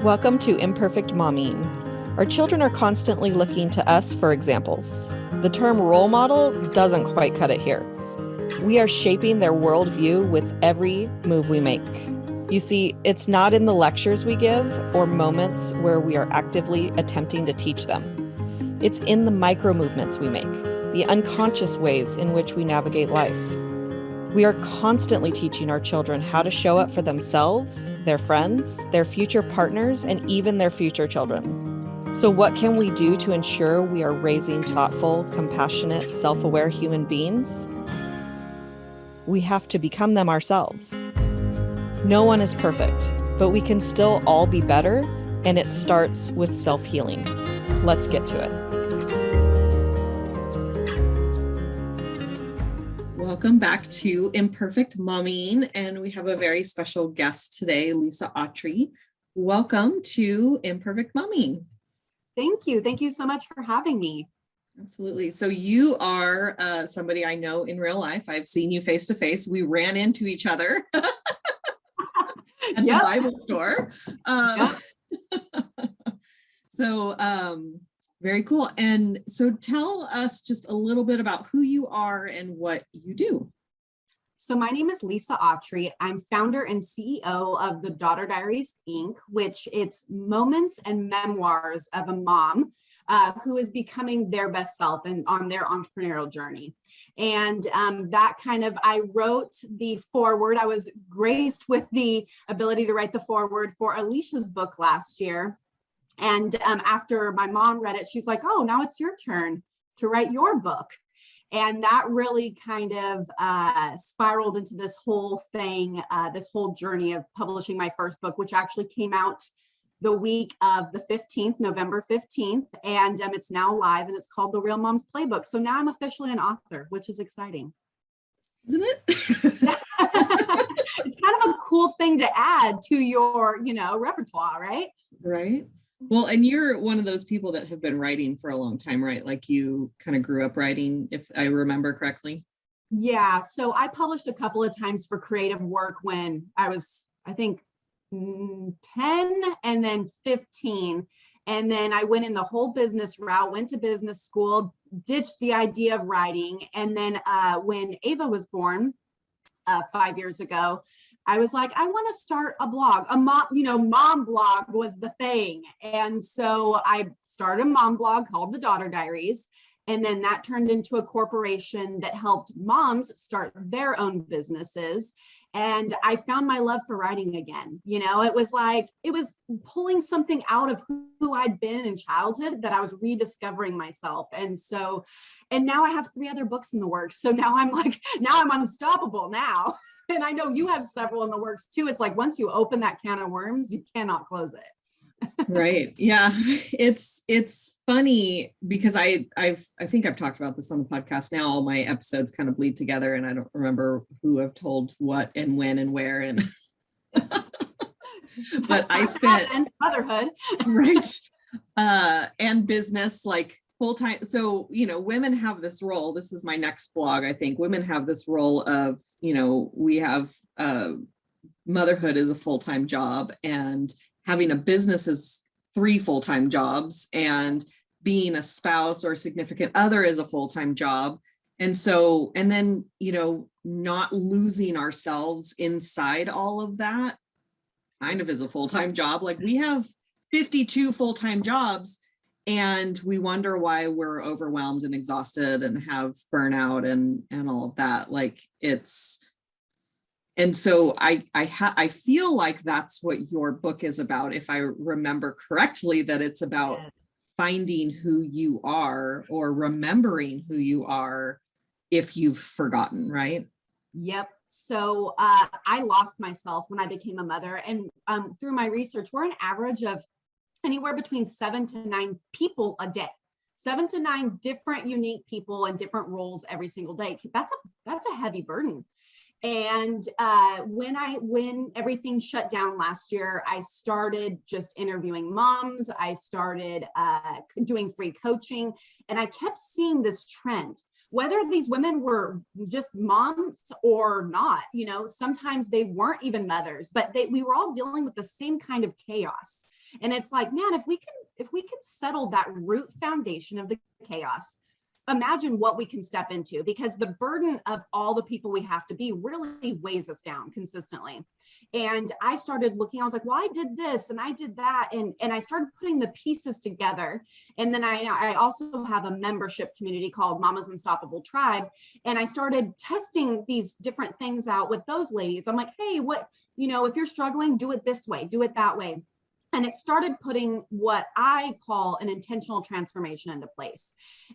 Welcome to Imperfect Mommying. Our children are constantly looking to us for examples. The term role model doesn't quite cut it here. We are shaping their worldview with every move we make. You see, it's not in the lectures we give or moments where we are actively attempting to teach them. It's in the micro movements we make, the unconscious ways in which we navigate life. We are constantly teaching our children how to show up for themselves, their friends, their future partners, and even their future children. So what can we do to ensure we are raising thoughtful, compassionate, self-aware human beings? We have to become them ourselves. No one is perfect, but we can still all be better, and it starts with self-healing. Let's get to it. Welcome back to Imperfect Mommying, and we have a very special guest today, Autry. Welcome to Imperfect Mommying. Thank you. Thank you so much for having me. Absolutely. So you are somebody I know in real life. I've seen you face to face. We ran into each other at the Bible store. Very cool. And so tell us just a little bit about who you are and what you do. So my name is Autry. I'm founder and CEO of the Daughter Diaries, Inc., which it's moments and memoirs of a mom who is becoming their best self and on their entrepreneurial journey. And I wrote the foreword. I was graced with the ability to write the foreword for Alicia's book last year. And after my mom read it, she's like, oh, now it's your turn to write your book. And that really kind of spiraled into this whole thing, this whole journey of publishing my first book, which actually came out the week of the 15th, November 15th. And it's now live and it's called The Real Mom's Playbook. So now I'm officially an author, which is exciting. Isn't it? It's kind of a cool thing to add to your, repertoire, right? Right. Well, and you're one of those people that have been writing for a long time, right? Like you kind of grew up writing, if I remember correctly. Yeah. So I published a couple of times for creative work when I was, I think, 10 and then 15. And then I went in the whole business route, went to business school, ditched the idea of writing. And then when Ava was born 5 years ago, I was like, I want to start a blog. Mom blog was the thing. And so I started a mom blog called The Daughter Diaries. And then that turned into a corporation that helped moms start their own businesses. And I found my love for writing again. It was pulling something out of who I'd been in childhood that I was rediscovering myself. And now I have 3 other books in the works. So now I'm unstoppable now. And I know you have several in the works too. It's like once you open that can of worms, you cannot close it. Right. Yeah. It's funny because I think I've talked about this on the podcast now. All my episodes kind of bleed together and I don't remember who I've told what and when and where. And but I spent motherhood. Right. And business like full-time. So, women have this role. This is my next blog. I think women have this role of, we have motherhood is a full-time job and having a business is 3 full-time jobs and being a spouse or significant other is a full-time job. And then, not losing ourselves inside all of that kind of is a full-time job. Like we have 52 full-time jobs and we wonder why we're overwhelmed and exhausted and have burnout and all of that. And so I feel like that's what your book is about. If I remember correctly, that it's about finding who you are or remembering who you are if you've forgotten, right? Yep. So I lost myself when I became a mother. And through my research, we're an average of anywhere between 7 to 9 people a day, 7 to 9 different unique people in different roles every single day. That's a heavy burden. And when everything shut down last year, I started just interviewing moms. I started doing free coaching, and I kept seeing this trend. Whether these women were just moms or not, sometimes they weren't even mothers, but we were all dealing with the same kind of chaos. And it's like, man, if we can settle that root foundation of the chaos, imagine what we can step into, because the burden of all the people we have to be really weighs us down consistently. And I started looking, I was like, well, I did this and I did that. And I started putting the pieces together. And then I also have a membership community called Mama's Unstoppable Tribe. And I started testing these different things out with those ladies. I'm like, hey, if you're struggling, do it this way, do it that way. And it started putting what I call an intentional transformation into place.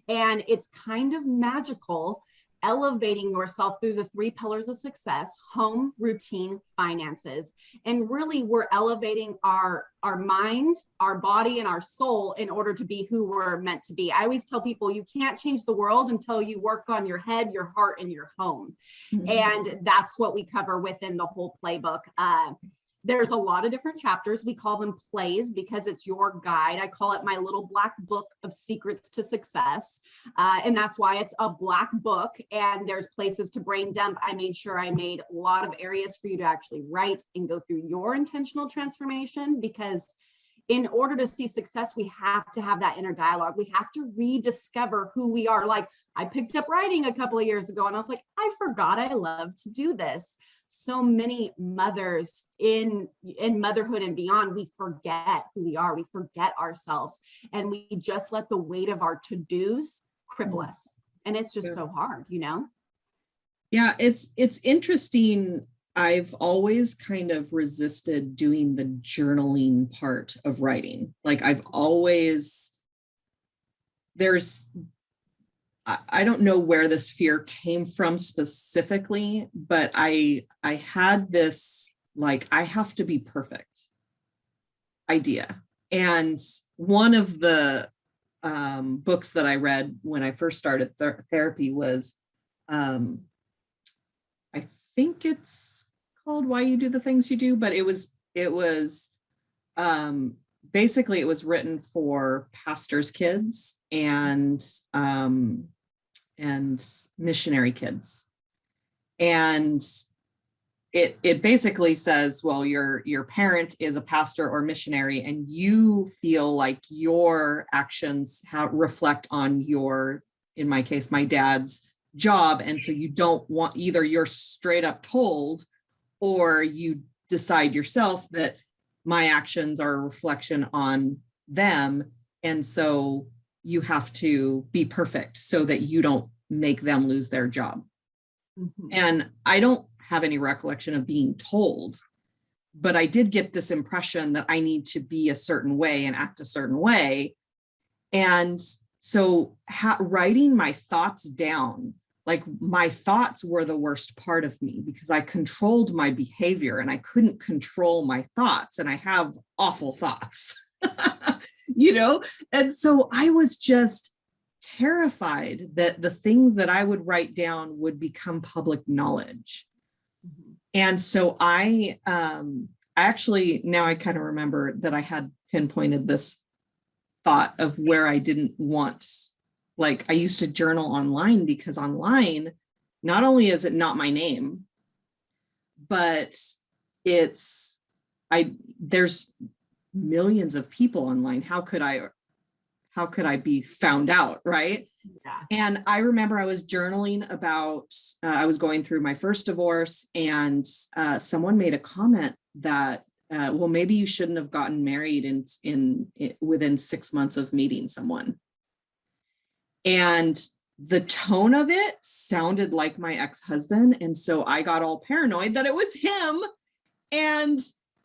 And it's kind of magical, elevating yourself through the 3 pillars of success: home, routine, finances. And really, we're elevating our mind, our body, and our soul in order to be who we're meant to be. I always tell people, you can't change the world until you work on your head, your heart, and your home. Mm-hmm. And that's what we cover within the whole playbook. There's a lot of different chapters. We call them plays because it's your guide. I call it my little black book of secrets to success. And that's why it's a black book. And there's places to brain dump. I made sure I made a lot of areas for you to actually write and go through your intentional transformation, because in order to see success, we have to have that inner dialogue. We have to rediscover who we are. Like, I picked up writing a couple of years ago and I was like, I forgot I love to do this. So many mothers in motherhood and beyond, we forget who we are. We forget ourselves, and we just let the weight of our to-dos cripple us. And it's just so hard, Yeah, it's interesting. I've always kind of resisted doing the journaling part of writing. Like, I don't know where this fear came from specifically, but I had this, like, I have to be perfect idea. And one of the books that I read when I first started therapy was, I think it's called Why You Do the Things You Do, but it was basically it was written for pastors' kids and missionary kids. And it basically says, well, your parent is a pastor or missionary, and you feel like your actions reflect on in my case, my dad's job. And so you don't want, either you're straight up told, or you decide yourself that my actions are a reflection on them. And so you have to be perfect so that you don't make them lose their job. Mm-hmm. And I don't have any recollection of being told, but I did get this impression that I need to be a certain way and act a certain way. And so writing my thoughts down, like, my thoughts were the worst part of me, because I controlled my behavior and I couldn't control my thoughts. And I have awful thoughts, And so I was just terrified that the things that I would write down would become public knowledge. Mm-hmm. And so I actually, now I kind of remember that I had pinpointed this thought of where I didn't want, like, I used to journal online, because online, not only is it not my name, but there's millions of people online. How could I be found out, right? Yeah. And I remember I was journaling about, I was going through my first divorce, and someone made a comment that, well, maybe you shouldn't have gotten married within 6 months of meeting someone. And the tone of it sounded like my ex-husband. And so I got all paranoid that it was him. And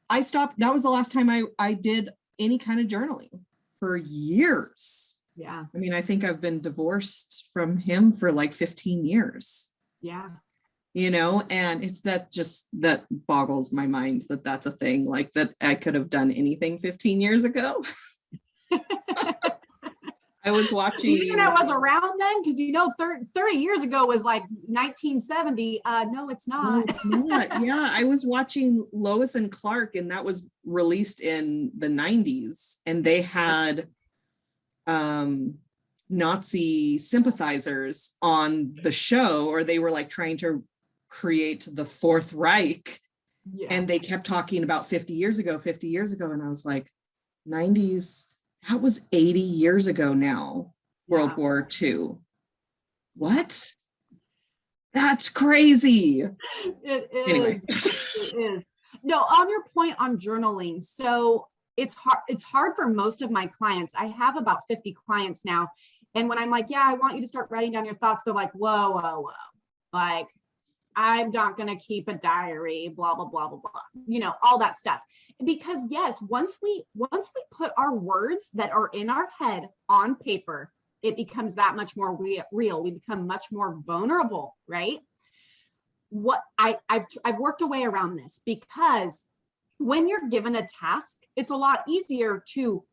I stopped. That was the last time I did any kind of journaling for years. Yeah. I mean, I think I've been divorced from him for like 15 years. Yeah. And it's that boggles my mind that that's a thing, like, that I could have done anything 15 years ago. I was watching. You think I was around then? Because 30 years ago was like 1970. No, it's not. No, it's not. Yeah, I was watching Lois and Clark, and that was released in the 90s, and they had Nazi sympathizers on the show, or they were like trying to create the Fourth Reich. Yeah. And they kept talking about 50 years ago. And I was like, 90s. That was 80 years ago now, World Yeah. War II. What? That's crazy. It is. Anyway. It is. No, on your point on journaling. So it's hard for most of my clients. I have about 50 clients now. And when I'm like, yeah, I want you to start writing down your thoughts, they're like, whoa, whoa, whoa. Like, I'm not going to keep a diary, blah, blah, blah, blah, blah, you know, all that stuff. Because yes, once we put our words that are in our head on paper, it becomes that much more real. We become much more vulnerable, right? What I've worked a way around this, because when you're given a task, it's a lot easier to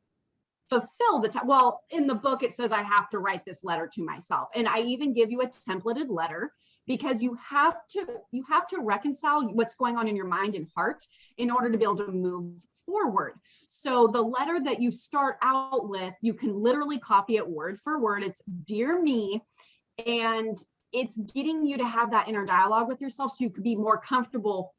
fulfill the task. Well, in the book, it says I have to write this letter to myself. And I even give you a templated letter, because you have to reconcile what's going on in your mind and heart in order to be able to move forward. So the letter that you start out with, you can literally copy it word for word. It's dear me. And it's getting you to have that inner dialogue with yourself so you could be more comfortable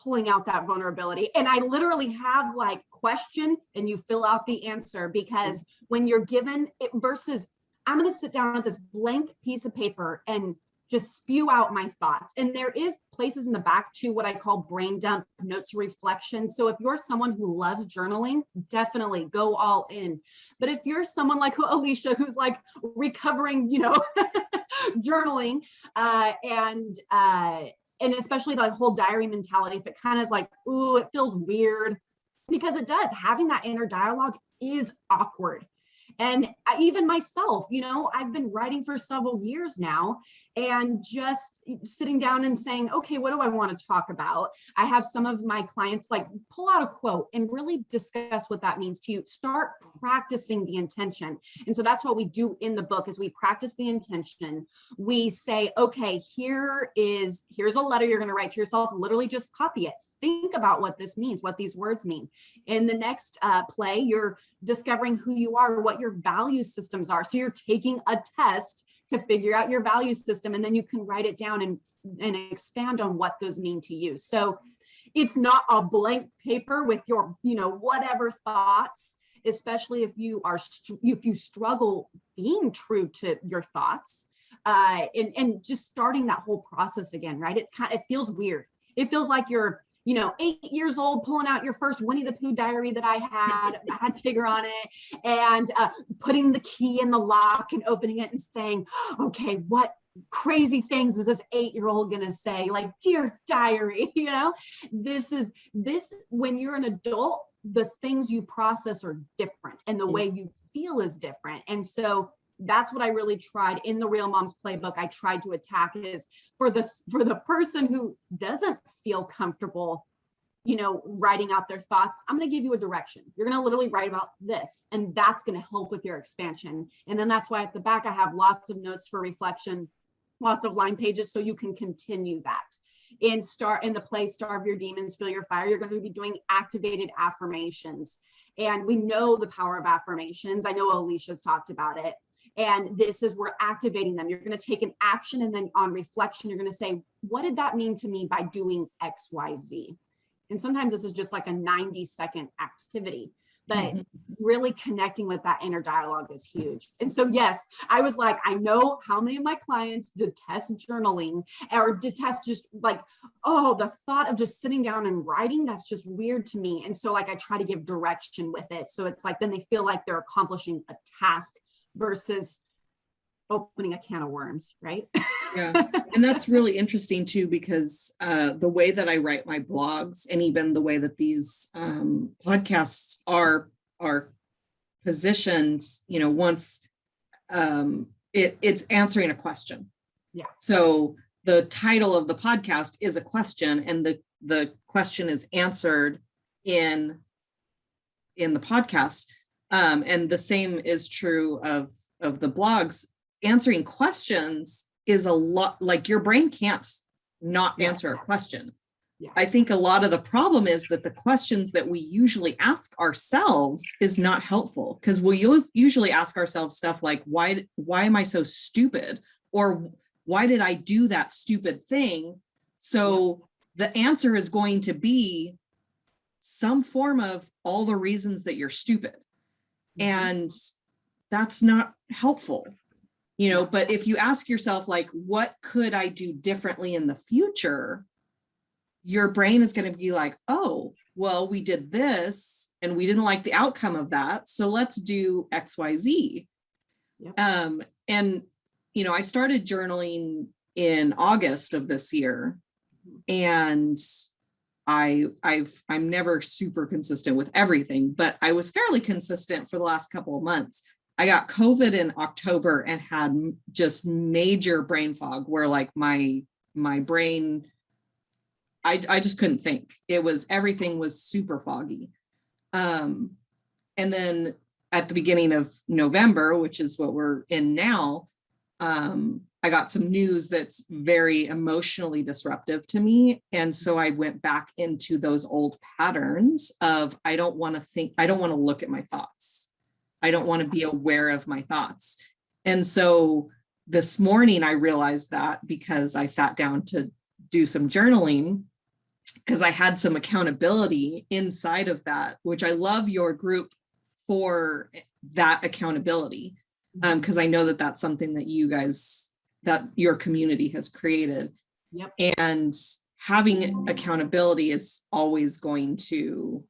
pulling out that vulnerability. And I literally have like question and you fill out the answer, because when you're given it versus I'm going to sit down with this blank piece of paper and just spew out my thoughts. And there is places in the back to what I call brain dump notes, reflection. So if you're someone who loves journaling, definitely go all in. But if you're someone like Alysia, who's like recovering, you know, journaling, and especially the whole diary mentality, if it kind of is like, ooh, it feels weird, because it does, having that inner dialogue is awkward. And even myself, you know, I've been writing for several years now, and just sitting down and saying, okay, what do I want to talk about? I have some of my clients like pull out a quote and really discuss what that means to you. Start practicing the intention. And so that's what we do in the book, is we practice the intention. We say, okay, here's a letter you're going to write to yourself. Literally just copy it. Think about what this means, what these words mean. In the next play, you're discovering who you are, what your value systems are. So you're taking a test to figure out your value system, and then you can write it down and expand on what those mean to you. So it's not a blank paper with your, you know, whatever thoughts, especially if you struggle being true to your thoughts, and just starting that whole process again, right? It feels weird. It feels like you're, you know, 8 years old, pulling out your first Winnie the Pooh diary that I had Tigger on it, and putting the key in the lock and opening it and saying, okay, what crazy things is this 8-year-old gonna say? Like, dear diary, you know, this when you're an adult, the things you process are different, and the way you feel is different. And so that's what I really tried in the Real Moms Playbook. I tried to attack is for the person who doesn't feel comfortable, you know, writing out their thoughts. I'm going to give you a direction. You're going to literally write about this, and that's going to help with your expansion. And then that's why at the back, I have lots of notes for reflection, lots of line pages, so you can continue that. In the play, Starve Your Demons, Feel Your Fire, you're going to be doing activated affirmations. And we know the power of affirmations. I know Alicia's talked about it. And this is, we're activating them. You're going to take an action, and then on reflection, you're going to say, what did that mean to me by doing X, Y, Z? And sometimes this is just like a 90-second activity, but really connecting with that inner dialogue is huge. And so, yes, I was like, I know how many of my clients detest journaling, or detest just like, oh, the thought of just sitting down and writing, that's just weird to me. And so like, I try to give direction with it. So it's like, then they feel like they're accomplishing a task versus opening a can of worms, right? Yeah. And that's really interesting too, because the way that I write my blogs, and even the way that these podcasts are positioned, you know, once it's answering a question. Yeah. So the title of the podcast is a question, and the question is answered in the podcast. And the same is true of the blogs. Answering questions is a lot, like your brain can't not answer a question. Yeah. I think a lot of the problem is that the questions that we usually ask ourselves is not helpful, because we usually ask ourselves stuff like, why am I so stupid? Or why did I do that stupid thing? So the answer is going to be, some form of all the reasons that you're stupid. Mhm. And that's not helpful, you know, but if you ask yourself, like, what could I do differently in the future? Your brain is going to be like, oh, well, we did this and we didn't like the outcome of that. So let's do XYZ. Yep. And, you know, I started journaling in August of this year, and I'm never super consistent with everything, but I was fairly consistent for the last couple of months. I got COVID in October and had just major brain fog where like my brain, I just couldn't think. Everything was super foggy. And then at the beginning of November, which is what we're in now, I got some news that's very emotionally disruptive to me. And so I went back into those old patterns of, I don't want to think, I don't want to look at my thoughts. I don't want to be aware of my thoughts. And so this morning I realized that because I sat down to do some journaling, because I had some accountability inside of that, which I love your group for that accountability. Because I know that that's something that you guys, that your community has created. Yep. And having accountability is always going to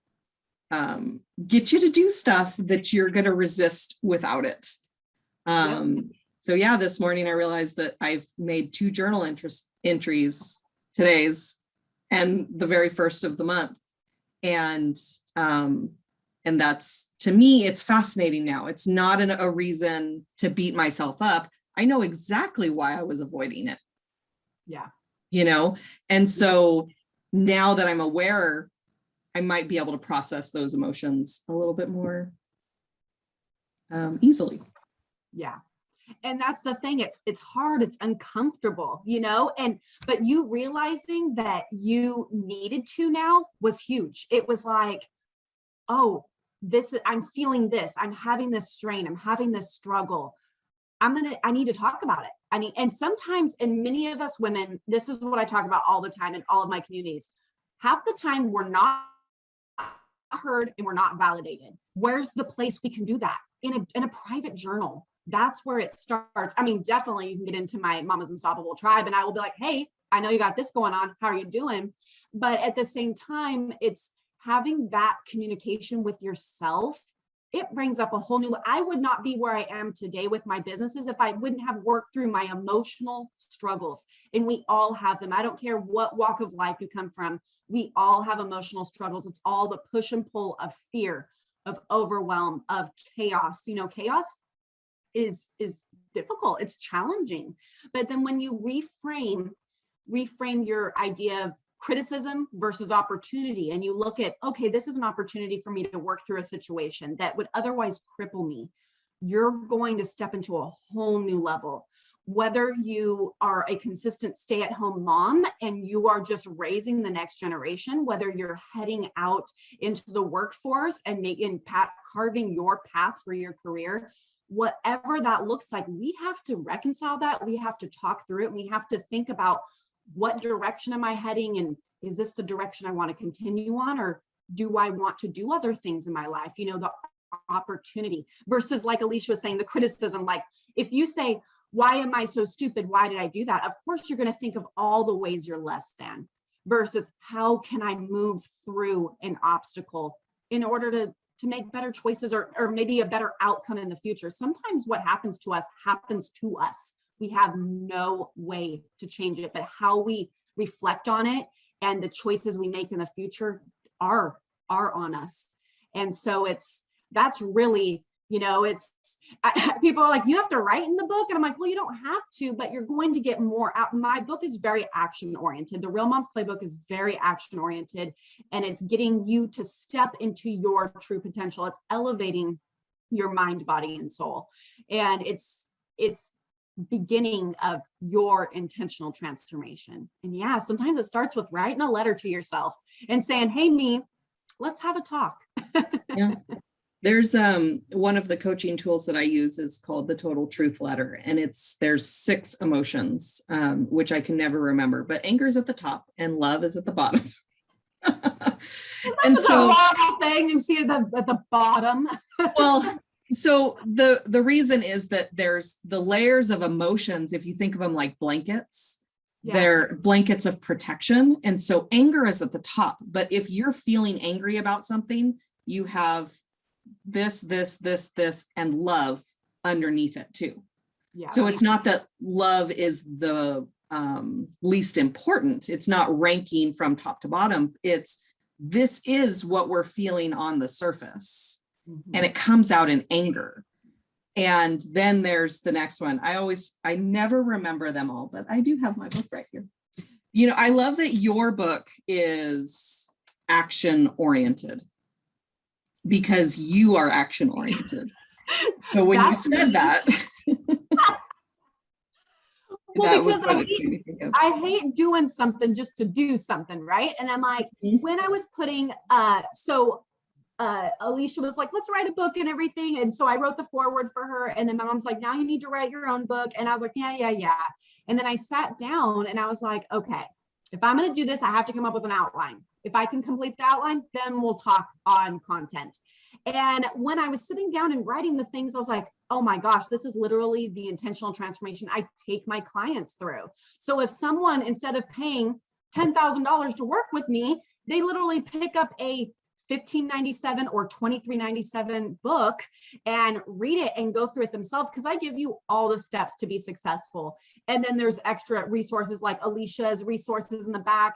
get you to do stuff that you're going to resist without it. So yeah, this morning I realized that I've made 2 journal entries, today's and the very first of the month. And that's, to me, it's fascinating now. It's not a reason to beat myself up. I know exactly why I was avoiding it. Yeah. You know, and so now that I'm aware, I might be able to process those emotions a little bit more easily. Yeah. And that's the thing. It's hard. It's uncomfortable, you know, but you realizing that you needed to now was huge. It was like, oh, I'm feeling this, I'm having this strain, I'm having this struggle. I need to talk about it. And sometimes, and many of us women, this is what I talk about all the time in all of my communities. Half the time we're not heard and we're not validated. Where's the place we can do that? In a private journal. That's where it starts. I mean, definitely you can get into my Mama's Unstoppable tribe and I will be like, hey, I know you got this going on. How are you doing? But at the same time, it's having that communication with yourself. It brings up a whole new, I would not be where I am today with my businesses if I wouldn't have worked through my emotional struggles. And we all have them. I don't care what walk of life you come from. We all have emotional struggles. It's all the push and pull of fear, of overwhelm, of chaos. You know, chaos is difficult. It's challenging. But then when you reframe your idea of criticism versus opportunity, and you look at, okay, this is an opportunity for me to work through a situation that would otherwise cripple me, you're going to step into a whole new level. Whether you are a consistent stay-at-home mom and you are just raising the next generation, whether you're heading out into the workforce and carving your path for your career, whatever that looks like, we have to reconcile that. We have to talk through it. We have to think about, what direction am I heading? And is this the direction I want to continue on? Or do I want to do other things in my life? You know, the opportunity versus, like Alysia was saying, the criticism. Like if you say, why am I so stupid? Why did I do that? Of course, you're going to think of all the ways you're less than versus how can I move through an obstacle in order to make better choices or maybe a better outcome in the future. Sometimes what happens to us happens to us. We have no way to change it, but how we reflect on it and the choices we make in the future are on us. And so that's really, you know, people are like, you have to write in the book. And I'm like, well, you don't have to, but you're going to get more out. My book is very action oriented. The Real Moms Playbook is very action oriented, and it's getting you to step into your true potential. It's elevating your mind, body, and soul. And it's beginning of your intentional transformation. And yeah, sometimes it starts with writing a letter to yourself and saying, hey, me, let's have a talk. Yeah. There's one of the coaching tools that I use is called the Total Truth Letter. And there's 6 emotions, which I can never remember, but anger is at the top and love is at the bottom. And That's so a horrible thing. You see it at the bottom. well, so the reason is that there's the layers of emotions. If you think of them like blankets, they're blankets of protection. And so anger is at the top. But if you're feeling angry about something, you have this, and love underneath it too. Yeah. So it's not that love is the least important. It's not ranking from top to bottom. This is what we're feeling on the surface. Mm-hmm. And it comes out in anger. And then there's the next one. I never remember them all, but I do have my book right here. You know, I love that your book is action oriented because you are action oriented. So when you said that, well, that was because what it made me think of. I hate doing something just to do something, right? And I'm like, when I was putting, Alysia was like, let's write a book and everything. And so I wrote the foreword for her. And then my mom's like, now you need to write your own book. And I was like, yeah. And then I sat down and I was like, okay, if I'm going to do this, I have to come up with an outline. If I can complete the outline, then we'll talk on content. And when I was sitting down and writing the things, I was like, oh my gosh, this is literally the intentional transformation I take my clients through. So if someone, instead of paying $10,000 to work with me, they literally pick up a $15.97 or $23.97 book and read it and go through it themselves, because I give you all the steps to be successful. And then there's extra resources like Alicia's resources in the back.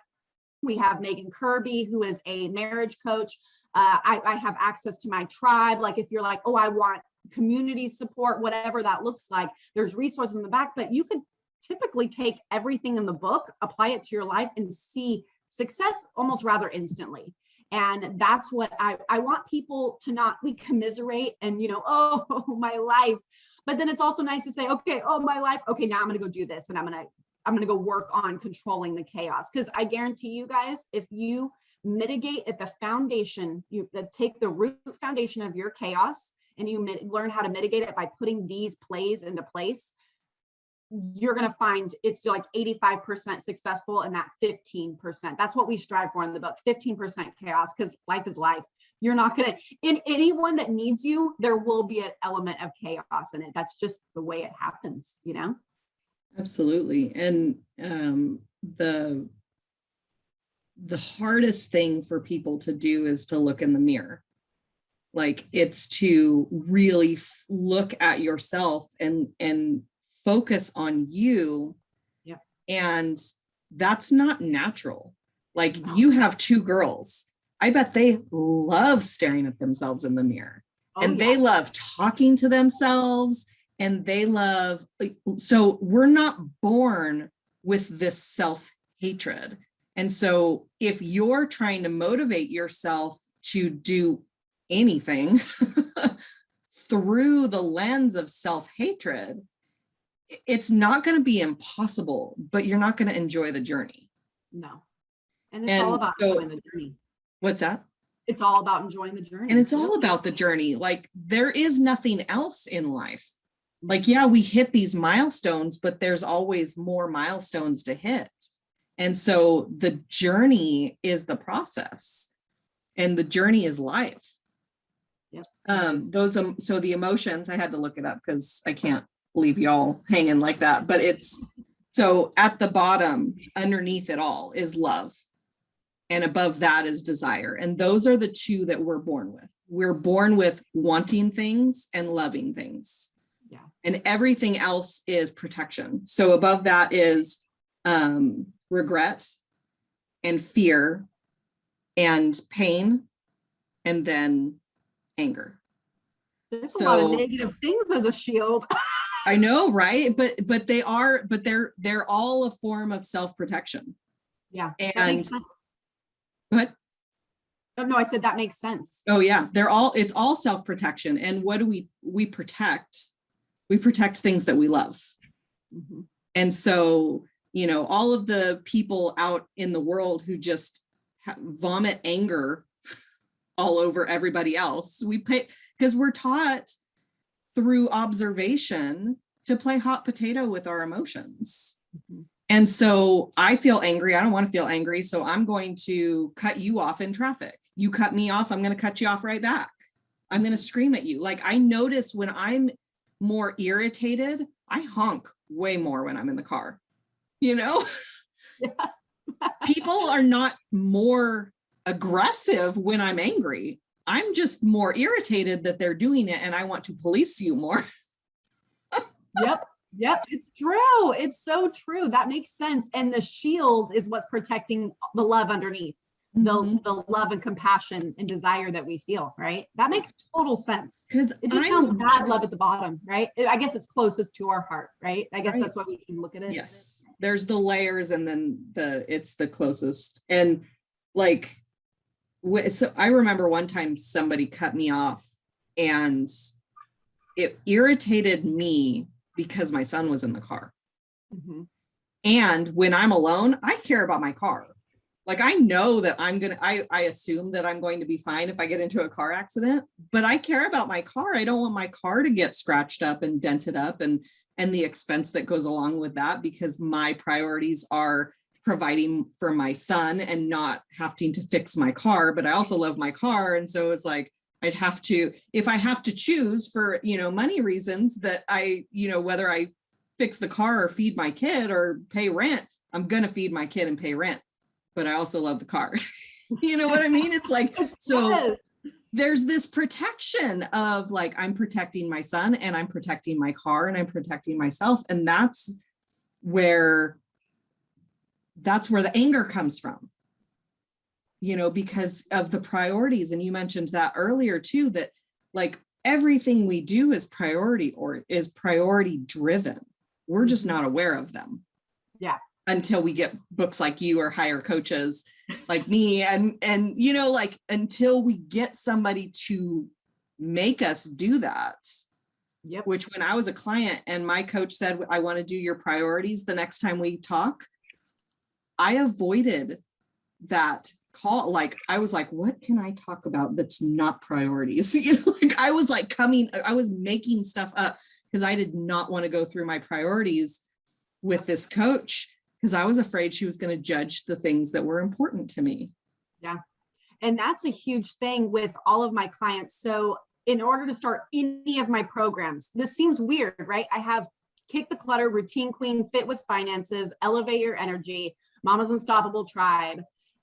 We have Megan Kirby, who is a marriage coach. I have access to my tribe. Like if you're like, oh, I want community support, whatever that looks like, there's resources in the back, but you could typically take everything in the book, apply it to your life, and see success almost rather instantly. And that's what I want people to not be commiserate and, oh, my life. But then it's also nice to say, okay, oh, my life. Okay, now I'm going to go do this. And I'm going to go work on controlling the chaos. Because I guarantee you guys, if you mitigate at the foundation, you take the root foundation of your chaos and you learn how to mitigate it by putting these plays into place, you're going to find it's like 85% successful and that 15%. That's what we strive for in the book, 15% chaos, because life is life. You're not going to, in anyone that needs you, there will be an element of chaos in it. That's just the way it happens, Absolutely. And the hardest thing for people to do is to look in the mirror. Like it's to really look at yourself and focus on you. Yep. And that's not natural. Like you have two girls. I bet they love staring at themselves in the mirror. They love talking to themselves, and they love, so we're not born with this self-hatred. And so if you're trying to motivate yourself to do anything through the lens of self-hatred, it's not going to be impossible, but you're not going to enjoy the journey. No. And it's all about enjoying the journey. What's that? It's all about enjoying the journey. And it's all about the journey. Like there is nothing else in life. Like, yeah, we hit these milestones, but there's always more milestones to hit. And so the journey is the process, and the journey is life. Yep. So the emotions, I had to look it up because I can't leave y'all hanging like that, but so at the bottom, underneath it all is love. And above that is desire. And those are the two that we're born with. We're born with wanting things and loving things. Yeah. And everything else is protection. So above that is regret and fear and pain, and then anger. There's a lot of negative things as a shield. I know, right? But they're all a form of self-protection. Yeah. And what? Oh, no, I said that makes sense. Oh yeah, it's all self-protection. And what do we protect? We protect things that we love. Mm-hmm. And so, all of the people out in the world who just vomit anger all over everybody else, because we're taught through observation to play hot potato with our emotions. Mm-hmm. And so I feel angry. I don't want to feel angry. So I'm going to cut you off in traffic. You cut me off, I'm going to cut you off right back. I'm going to scream at you. Like, I notice when I'm more irritated, I honk way more when I'm in the car. You know, people are not more aggressive when I'm angry. I'm just more irritated that they're doing it, and I want to police you more. Yep, it's true. It's so true. That makes sense. And the shield is what's protecting the love underneath, the love and compassion and desire that we feel, right? That makes total sense. Because it just sounds bad love at the bottom, right? I guess it's closest to our heart, right? I guess that's what we can look at it. Yes. There's the layers, and then it's the closest. And like, so I remember one time somebody cut me off, and it irritated me because my son was in the car. Mm-hmm. And when I'm alone, I care about my car. Like, I know that I assume that I'm going to be fine if I get into a car accident, but I care about my car. I don't want my car to get scratched up and dented up and the expense that goes along with that, because my priorities are providing for my son and not having to fix my car. But I also love my car. And so it's like, I'd have to, if I have to choose for, money reasons, that whether I fix the car or feed my kid or pay rent, I'm going to feed my kid and pay rent, but I also love the car. You know what I mean? It's like, so there's this protection of like, I'm protecting my son and I'm protecting my car and I'm protecting myself. And that's where the anger comes from. Because of the priorities. And you mentioned that earlier too, that like everything we do is priority driven. We're just not aware of them. Yeah. Until we get books like you or hire coaches like me. And like, until we get somebody to make us do that. Yep. Which when I was a client and my coach said, I want to do your priorities the next time we talk, I avoided that call. Like, I was like, what can I talk about that's not priorities? Like I was making stuff up because I did not want to go through my priorities with this coach, because I was afraid she was going to judge the things that were important to me. Yeah. And that's a huge thing with all of my clients. So in order to start any of my programs, this seems weird, right? I have Kick the Clutter, Routine Queen, Fit with Finances, Elevate Your Energy, Mama's Unstoppable Tribe,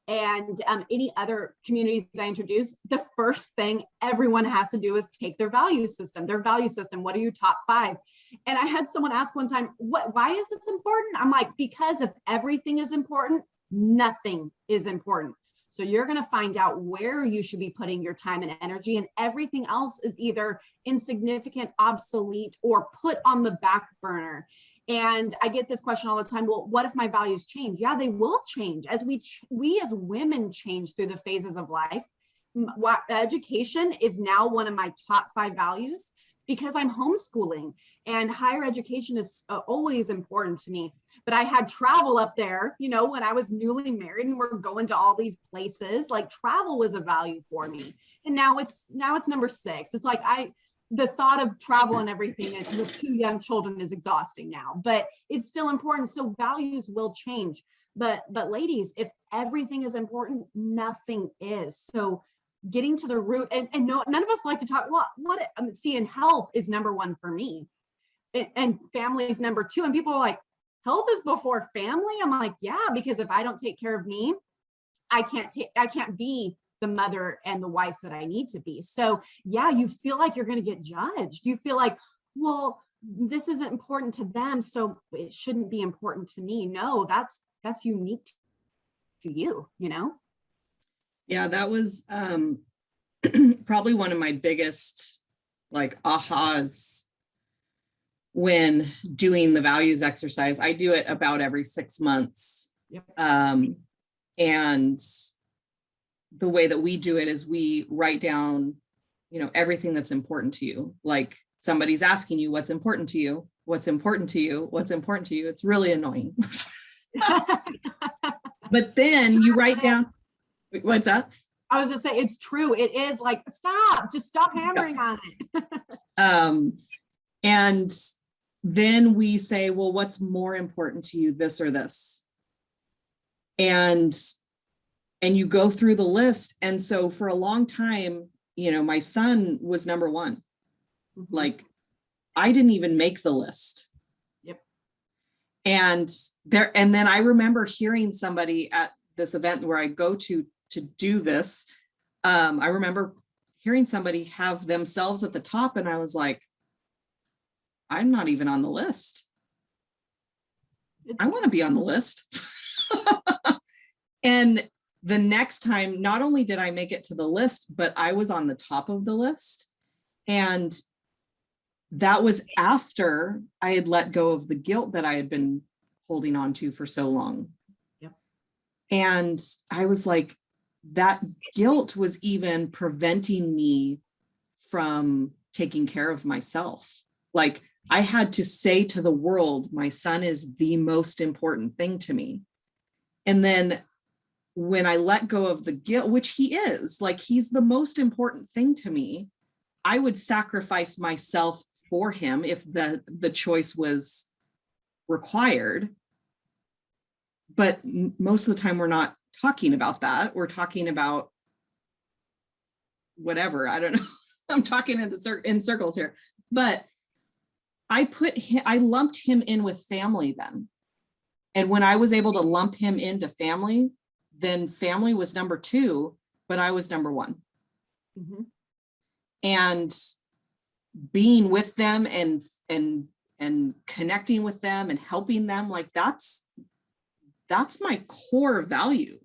and any other communities I introduce. The first thing everyone has to do is take their value system. What are your top 5? And I had someone ask one time, why is this important? I'm like, because if everything is important, nothing is important. So you're going to find out where you should be putting your time and energy, and everything else is either insignificant, obsolete, or put on the back burner. And I get this question all the time. Well, what if my values change? Yeah, they will change as we as women change through the phases of life. Education is now one of my top 5 values because I'm homeschooling, and higher education is always important to me. But I had travel up there, when I was newly married and we're going to all these places, like travel was a value for me. And now it's number 6. It's like the thought of travel and everything with 2 young children is exhausting now, but it's still important. So values will change. But ladies, if everything is important, nothing is. So getting to the root, and no, none of us like to talk, in health is number 1 for me, and family is number 2. And people are like, health is before family. I'm like, yeah, because if I don't take care of me, I can't be the mother and the wife that I need to be. So yeah, you feel like you're going to get judged. You feel like, well, this isn't important to them, so it shouldn't be important to me. No, that's unique to you, Yeah, that was probably one of my biggest like ahas when doing the values exercise. I do it about every 6 months. Yep. And the way that we do it is we write down, everything that's important to you. Like somebody's asking you, what's important to you? What's important to you? What's important to you? It's really annoying. But then you write down, what's that? I was gonna say, it's true. It is like, just stop hammering on it. And then we say, well, what's more important to you, this or this? And you go through the list. And so for a long time, my son was number one. Mm-hmm. Like, I didn't even make the list. Yep. And then I remember hearing somebody at this event where I go to do this. I remember hearing somebody have themselves at the top, and I was like, I'm not even on the list. I want to be on the list. And the next time, not only did I make it to the list, but I was on the top of the list. And that was after I had let go of the guilt that I had been holding on to for so long. Yep. And I was like, that guilt was even preventing me from taking care of myself. Like, I had to say to the world, my son is the most important thing to me. And then when I let go of the guilt, which he is, like, he's the most important thing to me, I would sacrifice myself for him if the choice was required. But most of the time, we're not talking about that. We're talking about whatever. I don't know. I'm talking in circles here. But I lumped him in with family then. And when I was able to lump him into family, then family was number two, but I was number one. Mm-hmm. And being with them and connecting with them and helping them, like, that's my core value.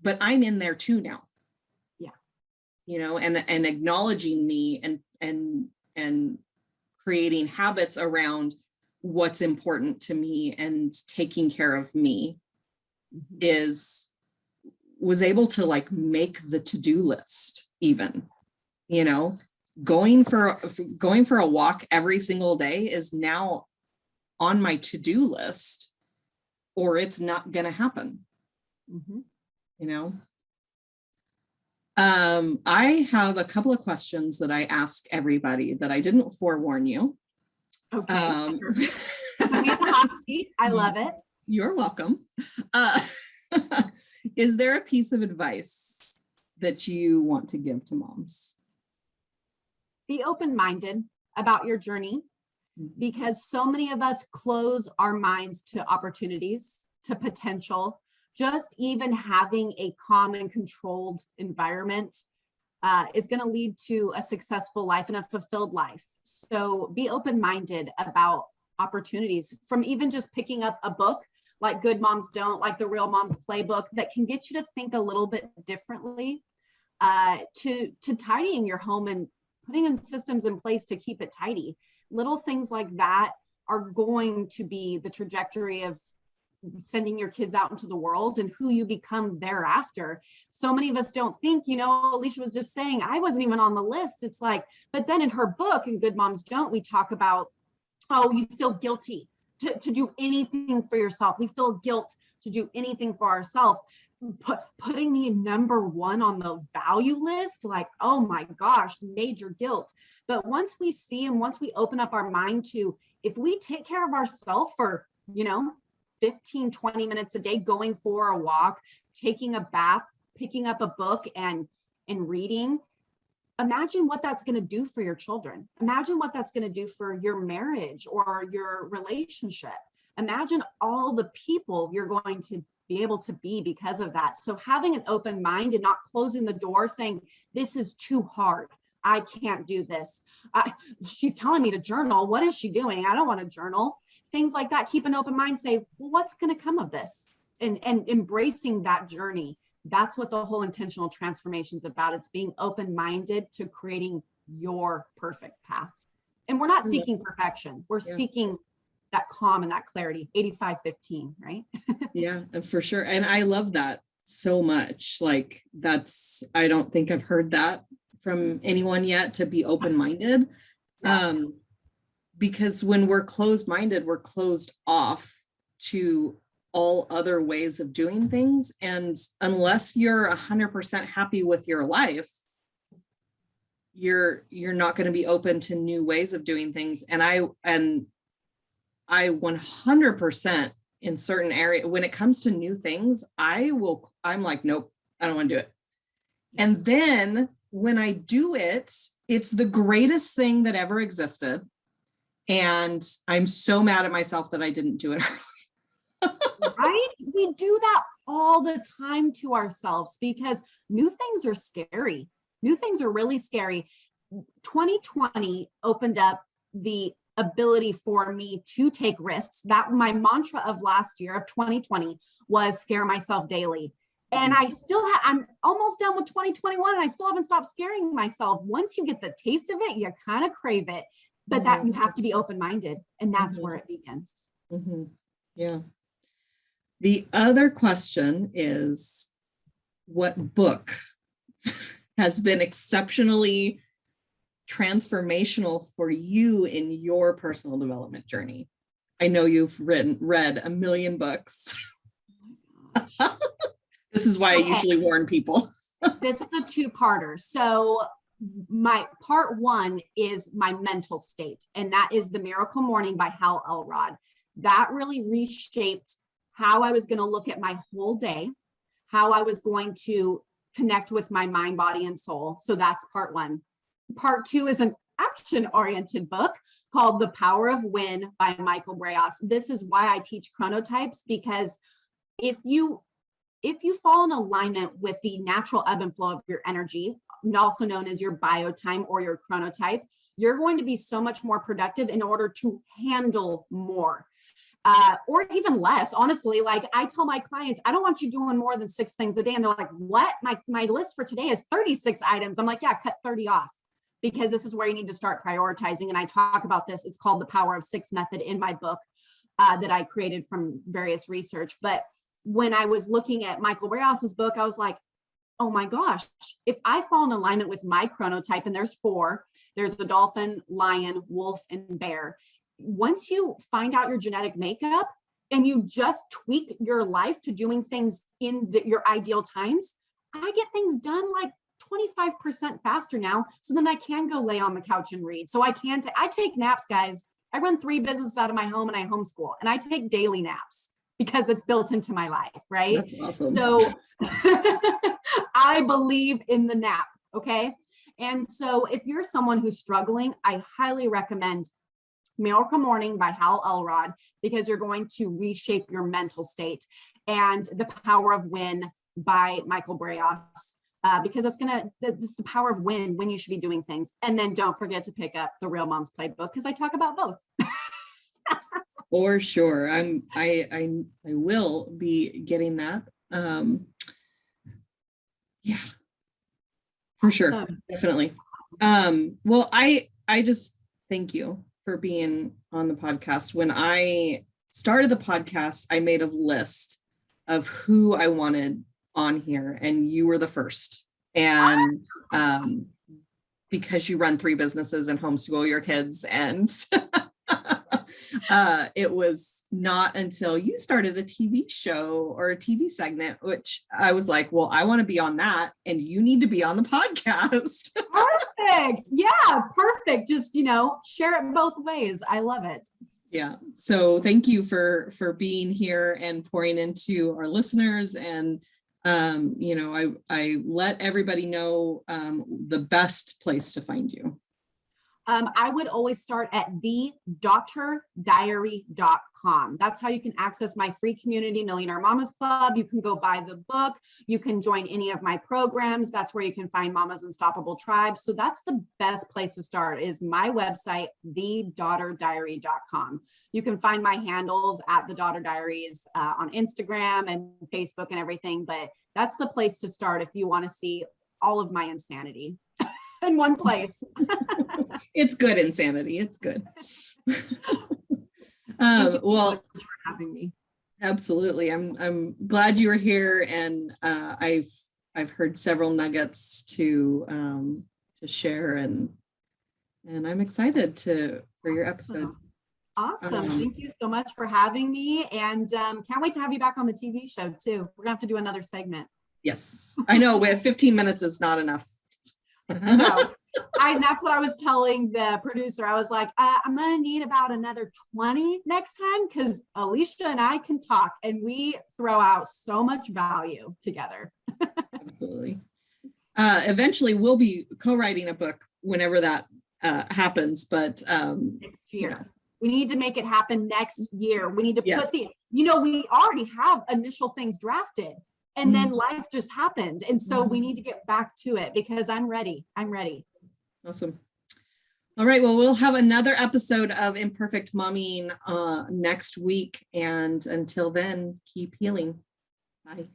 But I'm in there too now. Yeah. And acknowledging me and creating habits around what's important to me and taking care of me Mm-hmm. was able to, like, make the to-do list even, going for a walk every single day is now on my to-do list, or it's not going to happen. Mm-hmm. I have a couple of questions that I ask everybody that I didn't forewarn you. Okay. We have the hot seat. I love it. You're welcome. Is there a piece of advice that you want to give to moms? Be open-minded about your journey, because so many of us close our minds to opportunities, to potential. Just even having a calm and controlled environment is going to lead to a successful life and a fulfilled life. So be open-minded about opportunities, from even just picking up a book like Good Moms Don't, like the Real Moms Playbook, that can get you to think a little bit differently, to tidying your home and putting in systems in place to keep it tidy. Little things like that are going to be the trajectory of sending your kids out into the world and who you become thereafter. So many of us don't think, Alysia was just saying, I wasn't even on the list. It's like, but then in her book, in Good Moms Don't, we talk about, oh, you feel guilty to do anything for yourself. We feel guilt to do anything for ourselves. Putting me number one on the value list, like, oh my gosh, major guilt. But once we see, and once we open up our mind to, if we take care of ourselves for, 15, 20 minutes a day, going for a walk, taking a bath, picking up a book and reading, imagine what that's going to do for your children. Imagine what that's going to do for your marriage or your relationship. Imagine all the people you're going to be able to be because of that. So having an open mind and not closing the door saying, this is too hard, I can't do this. She's telling me to journal. What is she doing? I don't want to journal. Things like that. Keep an open mind. Say, well, what's going to come of this? And embracing that journey. That's what the whole intentional transformation is about. It's being open-minded to creating your perfect path. And we're not seeking perfection. We're seeking that calm and that clarity. 85-15, right? Yeah, for sure. And I love that so much. Like, I don't think I've heard that from anyone yet, to be open-minded. Yeah. Because when we're closed-minded, we're closed off to all other ways of doing things. And unless you're 100% happy with your life, you're not going to be open to new ways of doing things. And I 100% in certain areas, when it comes to new things, I'm like, nope, I don't want to do it. And then when I do it, it's the greatest thing that ever existed. And I'm so mad at myself that I didn't do it early. Right? We do that all the time to ourselves because new things are scary. New things are really scary. 2020 opened up the ability for me to take risks. That my mantra of last year of 2020 was scare myself daily. And I still I'm almost done with 2021 and I still haven't stopped scaring myself. Once you get the taste of it, you kind of crave it, but that you have to be open-minded, and that's where it begins. Yeah. The other question is, what book has been exceptionally transformational for you in your personal development journey? I know you've read a million books. This is why I usually warn people. This is a two-parter. So my part one is my mental state, and that is The Miracle Morning by Hal Elrod. That really reshaped how I was going to look at my whole day, how I was going to connect with my mind, body, and soul. So that's part one. Part two is an action-oriented book called The Power of When by Michael Breas. This is why I teach chronotypes, because if you fall in alignment with the natural ebb and flow of your energy, also known as your biotime or your chronotype, you're going to be so much more productive in order to handle more. Or even less, honestly. Like I tell my clients, I don't want you doing more than 6 things a day. And they're like, what? My list for today is 36 items. I'm like, yeah, cut 30 off, because this is where you need to start prioritizing. And I talk about this. It's called The Power of 6 method in my book that I created from various research. But when I was looking at Michael Breas's book, I was like, oh my gosh, if I fall in alignment with my chronotype, and there's 4, there's the dolphin, lion, wolf, and bear. Once you find out your genetic makeup and you just tweak your life to doing things in your ideal times, I get things done like 25% faster now. So then I can go lay on the couch and read. So I take naps, guys. I run 3 businesses out of my home and I homeschool, and I take daily naps because it's built into my life, right? That's awesome. So I believe in the nap, okay? And so if you're someone who's struggling, I highly recommend Miracle Morning by Hal Elrod, because you're going to reshape your mental state, and The Power of When by Michael Breas, because it's the power of when you should be doing things. And then don't forget to pick up the Real Moms Playbook, because I talk about both. For sure. I will be getting that. Yeah, for sure. Definitely. Well, I just thank you for being on the podcast. When I started the podcast, I made a list of who I wanted on here, and you were the first. And because you run 3 businesses and homeschool your kids, and it was not until you started a TV show or a TV segment, which I was like, well, I want to be on that, and you need to be on the podcast. Perfect. Yeah, perfect. Just, share it both ways. I love it. Yeah. So thank you for being here and pouring into our listeners. And, I let everybody know the best place to find you. I would always start at thedoctordiary.com. That's how you can access my free community, Millionaire Mamas Club. You can go buy the book. You can join any of my programs. That's where you can find Mama's Unstoppable Tribe. So that's the best place to start, is my website, thedoctordiary.com. You can find my handles at The Daughter Diaries on Instagram and Facebook and everything. But that's the place to start if you want to see all of my insanity in one place. It's good insanity. It's good. Well, for having me. Absolutely. I'm glad you were here, and I've heard several nuggets to share, and I'm excited for your episode. Awesome. Thank you so much for having me, and can't wait to have you back on the TV show too. We're gonna have to do another segment. Yes, I know. We have 15 minutes is not enough. No, That's what I was telling the producer. I was like, I'm going to need about another 20 next time because Alysia and I can talk and we throw out so much value together. Absolutely. Eventually we'll be co-writing a book whenever that happens, but next year. Yeah. We need to make it happen next year. We need to Yes. put we already have initial things drafted and then life just happened. And so we need to get back to it because I'm ready. Awesome. All right. Well, we'll have another episode of Imperfect Mommying next week. And until then, keep healing. Bye.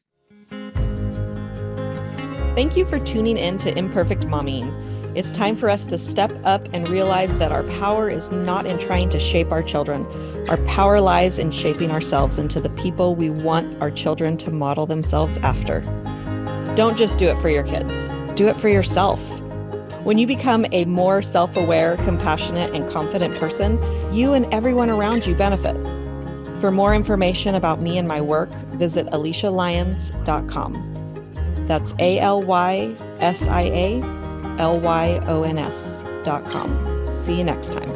Thank you for tuning in to Imperfect Mommying. It's time for us to step up and realize that our power is not in trying to shape our children. Our power lies in shaping ourselves into the people we want our children to model themselves after. Don't just do it for your kids. Do it for yourself. When you become a more self-aware, compassionate, and confident person, you and everyone around you benefit. For more information about me and my work, visit alysialyons.com. That's ALYSIALYONS.com. See you next time.